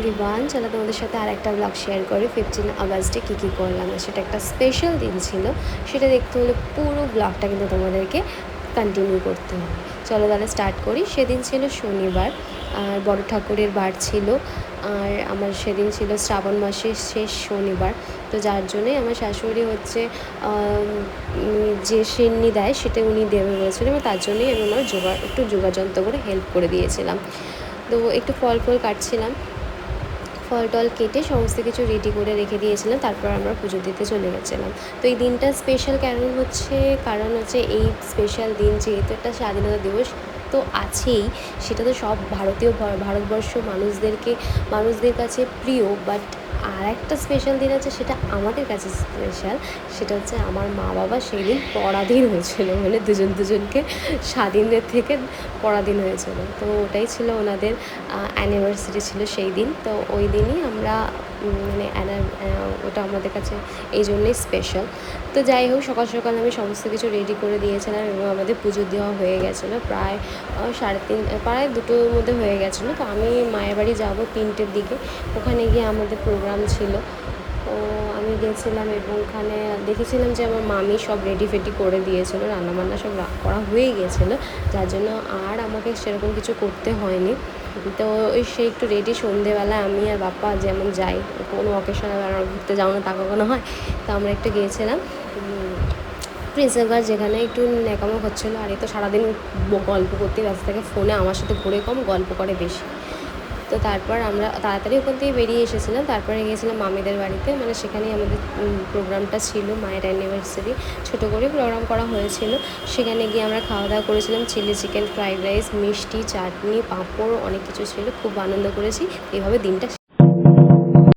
Everyone, চলো তোমাদের সাথে আর একটা ব্লগ শেয়ার করি 15 আগস্টে কী কী করলাম। সেটা একটা স্পেশাল দিন ছিল, সেটা দেখতে হলে পুরো ব্লগটা কিন্তু তোমাদেরকে কন্টিনিউ করতে হবে। চলো তাহলে স্টার্ট করি। সেদিন ছিল শনিবার, আর বড় ঠাকুরের বার ছিল, আর আমার সেদিন ছিল শ্রাবণ মাসের শেষ শনিবার। তো যার জন্যই আমার শাশুড়ি হচ্ছে যে সেন্নি দেয় সেটা উনি দেবে বলেছিলেন, এবং তার জন্যই আমি আমার একটু যোগাযন্ত্র করে হেল্প করে দিয়েছিলাম। তো একটু ফল কাটছিলাম, ফল টল কেটে সমস্ত কিছু রেডি করে রেখে দিয়েছিলাম। তারপর আমরা পুজো দিতে চলে গেছিলাম। তো এই দিনটা স্পেশাল কারণ হচ্ছে এই স্পেশাল দিন যেহেতু একটা স্বাধীনতা দিবস তো আছেই, সেটা তো সব ভারতবর্ষ মানুষদের কাছে প্রিয়। বাট আর একটা স্পেশাল দিন আছে, সেটা আমাদের কাছে স্পেশাল। সেটা হচ্ছে আমার মা বাবা সেই দিন পরাধীন হয়েছিল, মানে দুজনকে স্বাধীনের থেকে পরাধীন হয়েছিল। তো ওটাই ছিল ওনাদের অ্যানিভার্সারি ছিল সেই দিন। তো ওই দিনই আমরা ওটা আমাদের কাছে এই জন্যই স্পেশাল। তো যাই হোক, সকাল সকাল আমি সমস্ত কিছু রেডি করে দিয়েছিলাম, এবং আমাদের পুজো দেওয়া হয়ে গেছিলো প্রায় 2:30 মধ্যে হয়ে গেছিলো। তো আমি মায়ের বাড়ি যাবো 3টের দিকে, ওখানে গিয়ে আমাদের প্রোগ্রাম ছিল। তো আমি গেছিলাম এবং ওখানে দেখেছিলাম যে আমার মামি সব রেডি করে দিয়েছিলো, রান্নাবান্না সব করা হয়ে গিয়েছিলো, যার জন্য আর আমাকে সেরকম কিছু করতে হয়নি। তো সেই একটু রেডি সন্ধেবেলায় আমি আর বাপ্পা যেমন যাই কোনো অকেশনে ঘুরতে যাও না তা কখনো হয়। তো আমরা একটু গিয়েছিলাম প্রিন্সেপঘাট, যেখানে একটু ন্যাকামো হচ্ছিলো। আর এই তো সারাদিন গল্প করতে ব্যস্ত থাকে ফোনে, আমার সাথে ঘুরে কম গল্প করে বেশি। তো তারপর আমরা তাড়াতাড়ি ওখান থেকে বেরিয়ে এসেছিলাম। তারপরে গিয়েছিলাম মামিদের বাড়িতে, মানে সেখানেই আমাদের প্রোগ্রামটা ছিল, মায়ের অ্যানিভার্সারি ছোটো করে প্রোগ্রাম করা হয়েছিল। সেখানে গিয়ে আমরা খাওয়া দাওয়া করেছিলাম, চিলি চিকেন, ফ্রাইড রাইস, মিষ্টি, চাটনি, পাঁপড়, অনেক কিছু ছিল। খুব আনন্দ করেছি। এইভাবে দিনটা